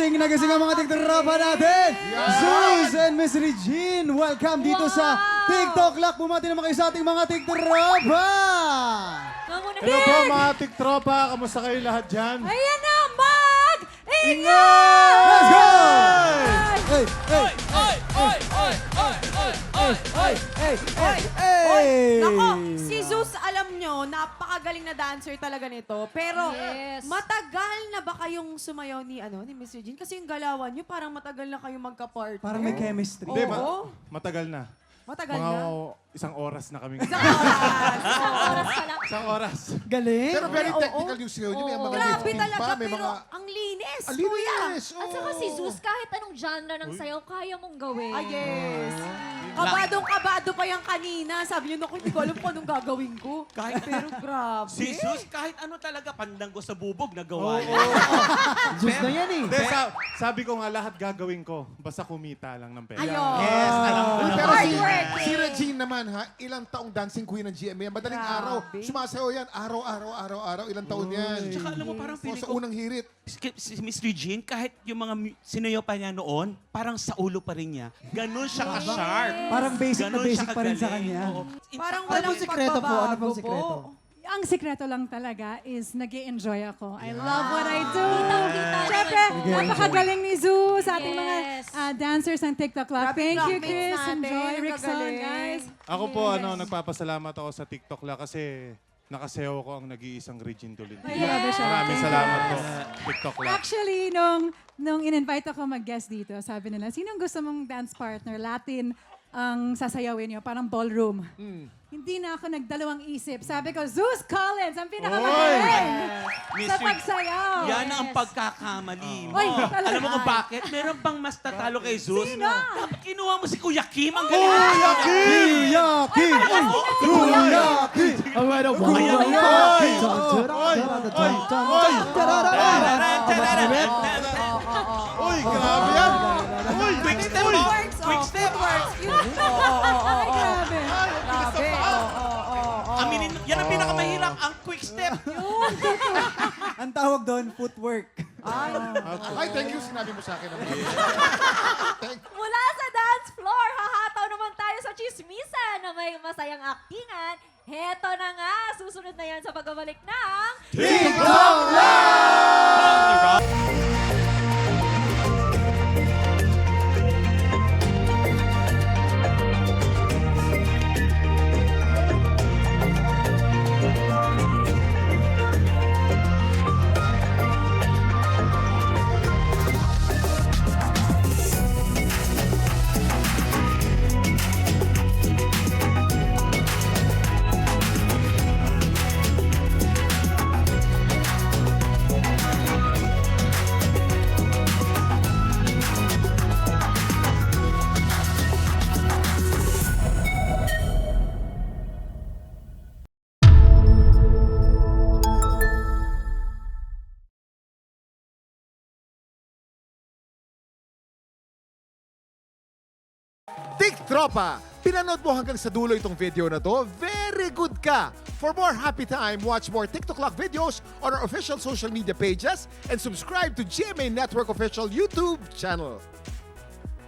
gising na gising ang mga tiktropa natin! Zeus and Miss Regine, welcome dito sa TikTok Lock. Bumati naman kayo sa ating mga tiktropa! Hello po mga tiktropa, kamusta kayo lahat dyan? Ayan na, mag-ingat! Let's go! Hey, hey, hey! Nako, si Zeus, alam nyo, napakagaling na dancer talaga nito. Pero, Yes. matagal na ba kayong sumayaw ni Miss Regine? Kasi yung galawan nyo, parang matagal na kayong magka-partner. Parang may chemistry. Oo. Hindi, matagal na. Matagal Mga na. isang oras na kami. Isang oras. Oras pa lang. Isang oras. Galing! Pero very Oo. technical yung sayo niyo. May mga Grabe lifting talaga, pa, may pero mga... ang linis, Ah, kuya. linis! At saka si Zeus, kahit anong genre ng sayaw, kaya mong gawin. Ah, yes. Kabadong-kabado pa yan kanina. Sabi niyo, naku, hindi ko alam kung anong gagawin ko. Pero grabe. Si Jesus, kahit ano talaga, pandanggo sa bubog, nagawa niya. Diyos na yan eh! Hindi, sabi ko nga lahat gagawin ko. Basta kumita lang ng pera. Ayun. Yes, alam ko Uy, naman. pero Hardworking. si Regine naman ha, ilang taong dancing queen ng GMA. Madaling Grabe. araw, sumasayaw yan. Araw-araw, ilang taon yan. Tsaka alam mo, parang O, feeling sa ko, unang hirit. si Miss Regine, kahit yung mga sinayaw pa niya noon, parang sa ulo pa rin niya. Ganon siya ka-sharp. Parang basic na Ganon basic siya pa rin sa kagaling. kanya. Oo. Parang Ano walang pong sikreto po? Ano pong sikreto? Ang sikreto lang talaga is nag-i-enjoy ako. I love what I do. Kitang-kita Siyempre, naman. napakagaling ni Zeus sa ating mga Yes. dancers ng TikTok Live. Grabe, Thank you, classmates Chris. natin. Enjoy, Ang Rickson, gagaling. guys. Ako po, nagpapasalamat ako sa TikTok lang kasi nakasayaw ko ang nag-iisang Regine Dolin. Grabe siya. Maraming salamat po, TikTok lang. Actually, nung in-invite ako mag-guest dito, sabi nila, sinong gusto mong dance partner? Latin ang sasayawin niyo, parang ballroom. Hindi na ako nagdalawang isip. Sabi ko, Zeus Collins, ang pinakamagaling sa Mr. pagsayaw. Yan ang pagkakamali mo. Oy, talaga. Alam mo kung bakit? Meron bang mas tatalo kay Zeus? Sino? Dapat kinuha mo si Kuya Kim. Ang galing. Kuya Kim! Kuya Kim! Uy, grabe yan! Uy, Quick step mo. Quick step. Ay, grabe. Grabe. Aminin, yan ang pinakamahirap, ang quick step. Ang tawag doon, footwork. Ay, thank you, sinabi mo sa akin. Mula sa dance floor, hahataw naman tayo sa chismisan na may masayang aktingan. Heto na nga, susunod na yan sa pagbabalik ng... TikTok TikTropa! Pinanood mo hanggang sa dulo itong video na to? Very good ka! For more happy time, watch more TikTok Lock videos on our official social media pages and subscribe to GMA Network official YouTube channel.